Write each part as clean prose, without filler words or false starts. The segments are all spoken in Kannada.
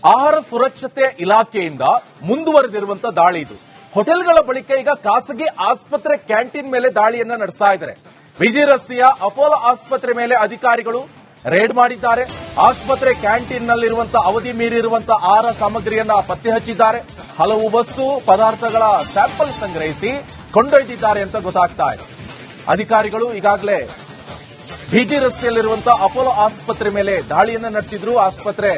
ಆಹಾರ ಸುರಕ್ಷತೆ ಇಲಾಖೆಯಿಂದ ಮುಂದುವರೆದಿರುವಂತಹ ದಾಳಿ ಇದು. ಹೋಟೆಲ್ಗಳ ಬಳಿಕ ಈಗ ಖಾಸಗಿ ಆಸ್ಪತ್ರೆ ಕ್ಯಾಂಟೀನ್ ಮೇಲೆ ದಾಳಿಯನ್ನ ನಡೆಸ್ತಾ ಇದ್ದಾರೆ. ಬಿಜಿ ರಸ್ತೆಯ ಅಪೋಲೋ ಆಸ್ಪತ್ರೆ ಮೇಲೆ ಅಧಿಕಾರಿಗಳು ರೇಡ್ ಮಾಡಿದ್ದಾರೆ. ಆಸ್ಪತ್ರೆ ಕ್ಯಾಂಟೀನ್ ನಲ್ಲಿರುವಂತಹ ಅವಧಿ ಮೀರಿರುವಂತಹ ಆಹಾರ ಸಾಮಗ್ರಿಯನ್ನ ಪತ್ತೆ ಹಚ್ಚಿದ್ದಾರೆ. ಹಲವು ವಸ್ತು ಪದಾರ್ಥಗಳ ಸ್ಯಾಂಪಲ್ ಸಂಗ್ರಹಿಸಿ ಕೊಂಡೊಯ್ದಿದ್ದಾರೆ ಅಂತ ಗೊತ್ತಾಗ್ತಾ ಇದೆ. ಅಧಿಕಾರಿಗಳು ಈಗಾಗಲೇ ಬಿಜಿ ರಸ್ತೆಯಲ್ಲಿರುವಂತಹ ಅಪೋಲೋ ಆಸ್ಪತ್ರೆ ಮೇಲೆ ದಾಳಿಯನ್ನ ನಡೆಸಿದ್ರು. ಆಸ್ಪತ್ರೆ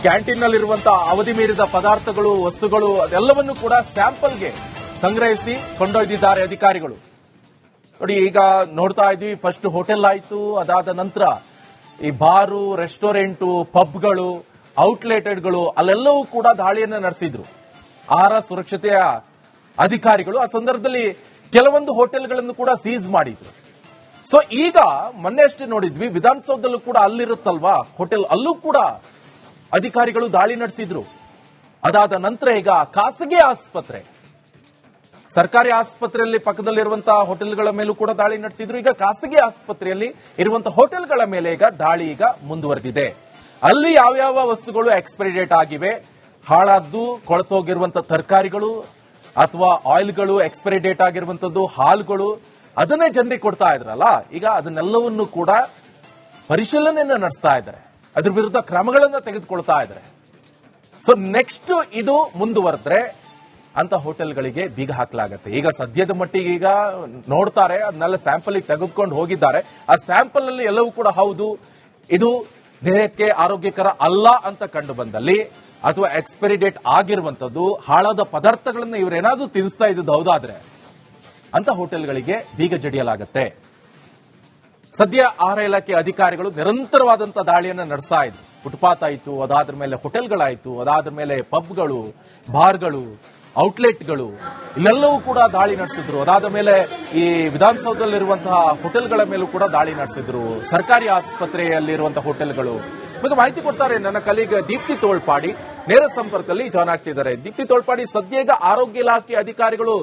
ಕ್ಯಾಂಟೀನ್ ನಲ್ಲಿರುವಂತಹ ಅವಧಿ ಮೀರಿದ ಪದಾರ್ಥಗಳು, ವಸ್ತುಗಳು ಅದೆಲ್ಲವನ್ನು ಕೂಡ ಸ್ಯಾಂಪಲ್ಗೆ ಸಂಗ್ರಹಿಸಿ ಕೊಂಡೊಯ್ದಿದ್ದಾರೆ ಅಧಿಕಾರಿಗಳು. ನೋಡಿ, ಈಗ ನೋಡ್ತಾ ಇದ್ವಿ, ಫಸ್ಟ್ ಹೋಟೆಲ್ ಆಯ್ತು, ಅದಾದ ನಂತರ ಈ ಬಾರು, ರೆಸ್ಟೋರೆಂಟು, ಪಬ್ಗಳು, ಔಟ್ಲೆಟ್ಗಳು ಅಲ್ಲೆಲ್ಲವೂ ಕೂಡ ದಾಳಿಯನ್ನ ನಡೆಸಿದ್ರು ಆಹಾರ ಸುರಕ್ಷತೆಯ ಅಧಿಕಾರಿಗಳು. ಆ ಸಂದರ್ಭದಲ್ಲಿ ಕೆಲವೊಂದು ಹೋಟೆಲ್ಗಳನ್ನು ಕೂಡ ಸೀಸ್ ಮಾಡಿದ್ರು. ಸೊ ಈಗ ಮೊನ್ನೆಷ್ಟೇ ನೋಡಿದ್ವಿ, ವಿಧಾನಸೌಧದಲ್ಲೂ ಕೂಡ ಅಲ್ಲಿರುತ್ತಲ್ವಾ ಹೋಟೆಲ್, ಅಲ್ಲೂ ಕೂಡ ಅಧಿಕಾರಿಗಳು ದಾಳಿ ನಡೆಸಿದ್ರು. ಅದಾದ ನಂತರ ಈಗ ಖಾಸಗಿ ಆಸ್ಪತ್ರೆ, ಸರ್ಕಾರಿ ಆಸ್ಪತ್ರೆಯಲ್ಲಿ ಪಕ್ಕದಲ್ಲಿರುವಂತಹ ಹೋಟೆಲ್ಗಳ ಮೇಲೂ ಕೂಡ ದಾಳಿ ನಡೆಸಿದ್ರು. ಈಗ ಖಾಸಗಿ ಆಸ್ಪತ್ರೆಯಲ್ಲಿ ಇರುವಂತಹ ಹೋಟೆಲ್ಗಳ ಮೇಲೆ ಈಗ ದಾಳಿ ಈಗ ಮುಂದುವರೆದಿದೆ. ಅಲ್ಲಿ ಯಾವ್ಯಾವ ವಸ್ತುಗಳು ಎಕ್ಸ್ಪೈರಿ ಡೇಟ್ ಆಗಿವೆ, ಹಾಳಾದ್ದು, ಕೊಳತೋಗಿರುವಂತಹ ತರಕಾರಿಗಳು ಅಥವಾ ಆಯಿಲ್ಗಳು, ಎಕ್ಸ್ಪೈರಿ ಡೇಟ್ ಆಗಿರುವಂತದ್ದು, ಹಾಲುಗಳು, ಅದನ್ನೇ ಜನರಿಗೆ ಕೊಡ್ತಾ ಇದ್ರಲ್ಲ, ಈಗ ಅದನ್ನೆಲ್ಲವನ್ನು ಕೂಡ ಪರಿಶೀಲನೆಯನ್ನ ನಡೆಸ್ತಾ ಇದ್ದಾರೆ. ಅದ್ರ ವಿರುದ್ಧ ಕ್ರಮಗಳನ್ನ ತೆಗೆದುಕೊಳ್ತಾ ಇದ್ದಾರೆ. ಸೊ ನೆಕ್ಸ್ಟ್ ಇದು ಮುಂದುವರೆದ್ರೆ ಅಂತ ಹೋಟೆಲ್ಗಳಿಗೆ ಬೀಗ ಹಾಕಲಾಗತ್ತೆ. ಈಗ ಸದ್ಯದ ಮಟ್ಟಿಗೆ ಈಗ ನೋಡ್ತಾರೆ, ಅದನ್ನೆಲ್ಲ ಸ್ಯಾಂಪಲ್ ತೆಗೆದುಕೊಂಡು ಹೋಗಿದ್ದಾರೆ. ಆ ಸ್ಯಾಂಪಲ್ ಅಲ್ಲಿ ಎಲ್ಲವೂ ಕೂಡ ಹೌದು, ಇದು ದೇಹಕ್ಕೆ ಆರೋಗ್ಯಕರ ಅಲ್ಲ ಅಂತ ಕಂಡು ಬಂದಲ್ಲಿ, ಅಥವಾ ಎಕ್ಸ್ಪೈರಿ ಡೇಟ್ ಆಗಿರುವಂತದ್ದು, ಹಾಳಾದ ಪದಾರ್ಥಗಳನ್ನ ಇವರೇನಾದ್ರೂ ತಿನ್ನಿಸ್ತಾ ಇದ್ದದ್ದು ಹೌದಾದ್ರೆ ಅಂತ ಹೋಟೆಲ್ಗಳಿಗೆ ಬೀಗ ಜಡಿಯಲಾಗತ್ತೆ. ಸದ್ಯ ಆಹಾರ ಇಲಾಖೆ ಅಧಿಕಾರಿಗಳು ನಿರಂತರವಾದಂತಹ ದಾಳಿಯನ್ನ ನಡೆಸ್ತಾ ಇದ್ರು. ಫುಟ್ಪಾತ್ ಆಯಿತು, ಅದಾದ್ರ ಮೇಲೆ ಹೋಟೆಲ್ಗಳಾಯಿತು, ಅದಾದ್ರ ಮೇಲೆ ಪಬ್ಗಳು, ಬಾರ್ಗಳು, ಔಟ್ಲೆಟ್ಗಳು, ಇಲ್ಲೆಲ್ಲವೂ ಕೂಡ ದಾಳಿ ನಡೆಸಿದ್ರು. ಅದಾದ ಮೇಲೆ ಈ ವಿಧಾನಸೌಧದಲ್ಲಿರುವಂತಹ ಹೋಟೆಲ್ಗಳ ಮೇಲೂ ಕೂಡ ದಾಳಿ ನಡೆಸಿದ್ರು. ಸರ್ಕಾರಿ ಆಸ್ಪತ್ರೆಯಲ್ಲಿರುವಂತಹ ಹೋಟೆಲ್ಗಳು ಬಗ್ಗೆ ಮಾಹಿತಿ ಕೊಡ್ತಾರೆ ನನ್ನ ಕಲೀಗ್ ದೀಪ್ತಿ ತೋಳ್ಪಾಡಿ, ನೇರ ಸಂಪರ್ಕದಲ್ಲಿ ಜಾಯ್ನ್ ಆಗ್ತಿದ್ದಾರೆ. ದೀಪ್ತಿ ತೋಳ್ಪಾಡಿ, ಸದ್ಯ ಈಗ ಆರೋಗ್ಯ ಇಲಾಖೆ ಅಧಿಕಾರಿಗಳು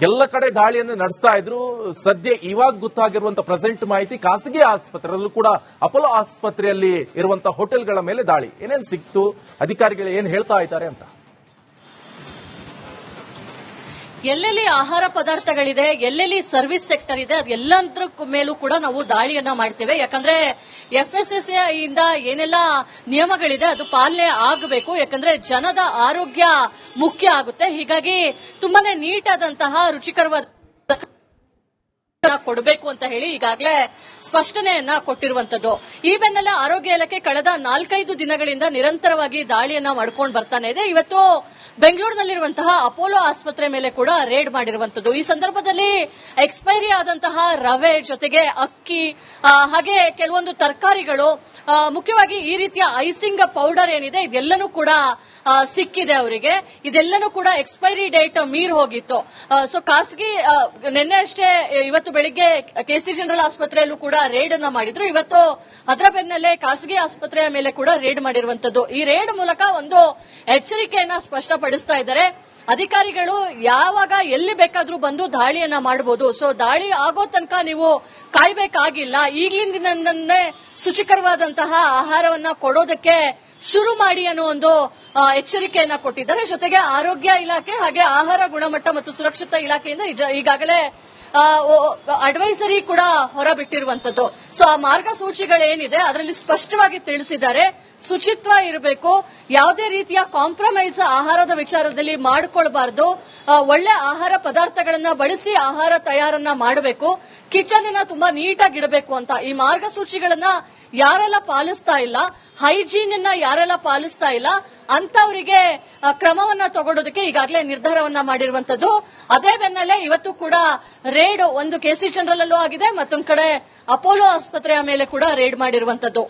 ಎಲ್ಲ ಕಡೆ ದಾಳಿಯನ್ನು ನಡೆಸ್ತಾ ಇದ್ರು. ಸದ್ಯ ಇವಾಗ ಗೊತ್ತಾಗಿರುವಂತಹ ಪ್ರೆಸೆಂಟ್ ಮಾಹಿತಿ, ಖಾಸಗಿ ಆಸ್ಪತ್ರೆಯಲ್ಲೂ ಕೂಡ ಅಪೋಲೋ ಆಸ್ಪತ್ರೆಯಲ್ಲಿ ಇರುವಂತಹ ಹೋಟೆಲ್ಗಳ ಮೇಲೆ ದಾಳಿ ಏನೇನು ಸಿಕ್ತು, ಅಧಿಕಾರಿಗಳು ಏನ್ ಹೇಳ್ತಾ ಇದ್ದಾರೆ ಅಂತ? ಎಲ್ಲೆಲ್ಲಿ ಆಹಾರ ಪದಾರ್ಥಗಳಿದೆ, ಎಲ್ಲೆಲ್ಲಿ ಸರ್ವಿಸ್ ಸೆಕ್ಟರ್ ಇದೆ, ಅದೆಲ್ಲದ್ರ ಮೇಲೂ ಕೂಡ ನಾವು ದಾಳಿಯನ್ನ ಮಾಡ್ತೇವೆ. ಯಾಕಂದ್ರೆ FSSAI ಇಂದ ಏನೆಲ್ಲ ನಿಯಮಗಳಿದೆ ಅದು ಪಾಲನೆ ಆಗಬೇಕು. ಯಾಕಂದ್ರೆ ಜನದ ಆರೋಗ್ಯ ಮುಖ್ಯ ಆಗುತ್ತೆ. ಹೀಗಾಗಿ ತುಂಬಾನೇ ನೀಟ್ ಆದಂತಹ ರುಚಿಕರವಾದ ಕೊಡಬೇಕು ಅಂತ ಹೇಳಿ ಈಗಾಗಲೇ ಸ್ಪಷ್ಟನೆಯನ್ನ ಕೊಟ್ಟಿರುವಂತದ್ದು. ಈ ಬೆನ್ನಲ್ಲೇ ಆರೋಗ್ಯ ಇಲಾಖೆ ಕಳೆದ 4-5 ದಿನಗಳಿಂದ ನಿರಂತರವಾಗಿ ದಾಳಿಯನ್ನ ಮಾಡ್ಕೊಂಡು ಬರ್ತಾನೆ ಇದೆ. ಇವತ್ತು ಬೆಂಗಳೂರಿನಲ್ಲಿರುವಂತಹ ಅಪೋಲೋ ಆಸ್ಪತ್ರೆ ಮೇಲೆ ಕೂಡ ರೇಡ್ ಮಾಡಿರುವಂತದ್ದು. ಈ ಸಂದರ್ಭದಲ್ಲಿ ಎಕ್ಸ್ಪೈರಿ ಆದಂತಹ ರವೆ ಜೊತೆಗೆ ಅಕ್ಕಿ, ಹಾಗೆ ಕೆಲವೊಂದು ತರಕಾರಿಗಳು, ಮುಖ್ಯವಾಗಿ ಈ ರೀತಿಯ ಐಸಿಂಗ್ ಪೌಡರ್ ಏನಿದೆ ಇದೆಲ್ಲನೂ ಕೂಡ ಸಿಕ್ಕಿದೆ ಅವರಿಗೆ. ಇದೆಲ್ಲನೂ ಕೂಡ ಎಕ್ಸ್ಪೈರಿ ಡೇಟ್ ಮೀರ್ ಹೋಗಿತ್ತು. ಸೊ ಖಾಸಗಿ ನಿನ್ನೆ ಅಷ್ಟೇ, ಇವತ್ತು ಬೆಳಿಗ್ಗೆ ಕೆಸಿ ಜನರಲ್ ಆಸ್ಪತ್ರೆಯಲ್ಲೂ ಕೂಡ ರೇಡ್ ಅನ್ನ ಮಾಡಿದ್ರು. ಇವತ್ತು ಅದರ ಬೆನ್ನಲ್ಲೇ ಖಾಸಗಿ ಆಸ್ಪತ್ರೆಯ ಮೇಲೆ ಕೂಡ ರೇಡ್ ಮಾಡಿರುವಂತದ್ದು. ಈ ರೇಡ್ ಮೂಲಕ ಒಂದು ಎಚ್ಚರಿಕೆಯನ್ನ ಸ್ಪಷ್ಟಪಡಿಸ್ತಾ ಇದ್ದಾರೆ ಅಧಿಕಾರಿಗಳು. ಯಾವಾಗ ಎಲ್ಲಿ ಬೇಕಾದ್ರೂ ಬಂದು ದಾಳಿಯನ್ನ ಮಾಡಬಹುದು. ಸೊ ದಾಳಿ ಆಗೋ ತನಕ ನೀವು ಕಾಯ್ಬೇಕಾಗಿಲ್ಲ. ಈಗ್ಲಿಂದನೇ ಶುಚಿಕರವಾದಂತಹ ಆಹಾರವನ್ನ ಕೊಡೋದಕ್ಕೆ ಶುರು ಮಾಡಿ ಅನ್ನೋ ಒಂದು ಎಚ್ಚರಿಕೆಯನ್ನ ಕೊಟ್ಟಿದ್ದಾರೆ. ಜೊತೆಗೆ ಆರೋಗ್ಯ ಇಲಾಖೆ ಹಾಗೆ ಆಹಾರ ಗುಣಮಟ್ಟ ಮತ್ತು ಸುರಕ್ಷತಾ ಇಲಾಖೆಯಿಂದ ಈಗಾಗಲೇ ಅಡ್ವೈಸರಿ ಕೂಡ ಹೊರಬಿಟ್ಟಿರುವಂತದ್ದು. ಸೊ ಆ ಮಾರ್ಗಸೂಚಿಗಳೇನಿದೆ ಅದರಲ್ಲಿ ಸ್ಪಷ್ಟವಾಗಿ ತಿಳಿಸಿದ್ದಾರೆ. ಶುಚಿತ್ವ ಇರಬೇಕು, ಯಾವುದೇ ರೀತಿಯ ಕಾಂಪ್ರಮೈಸ್ ಆಹಾರದ ವಿಚಾರದಲ್ಲಿ ಮಾಡಿಕೊಳ್ಬಾರ್ದು, ಒಳ್ಳೆ ಆಹಾರ ಪದಾರ್ಥಗಳನ್ನ ಬಳಸಿ ಆಹಾರ ತಯಾರನ್ನ ಮಾಡಬೇಕು, ಕಿಚನ್ ಅನ್ನ ತುಂಬಾ ನೀಟಾಗಿ ಇಡಬೇಕು ಅಂತ ಈ ಮಾರ್ಗಸೂಚಿಗಳನ್ನ ಯಾರೆಲ್ಲ ಪಾಲಿಸ್ತಾ ಇಲ್ಲ, ಹೈಜೀನ್ ಅನ್ನ ಯಾರೆಲ್ಲ ಪಾಲಿಸ್ತಾ ಇಲ್ಲ ಅಂತವರಿಗೆ ಕ್ರಮವನ್ನ ತಗೊಳ್ಳೋದಕ್ಕೆ ಈಗಾಗಲೇ ನಿರ್ಧಾರವನ್ನ ಮಾಡಿರುವಂತದ್ದು. ಅದೇ ಬೆನ್ನಲ್ಲೇ ಇವತ್ತು ಕೂಡ ರೇಡ್ ಒಂದು ಕೆಸಿ ಜನರಲ್ ಅಲ್ಲೂ ಆಗಿದೆ, ಮತ್ತೊಂದು ಕಡೆ ಅಪೋಲೋ ಆಸ್ಪತ್ರೆಯ ಮೇಲೆ ಕೂಡ ರೇಡ್ ಮಾಡಿರುವಂತದ್ದು.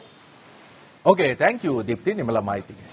ಓಕೆ, ಥ್ಯಾಂಕ್ ಯು ದೀಪ್ತಿ ನಿಮ್ಮೆಲ್ಲ ಮಾಹಿತಿಗೆ.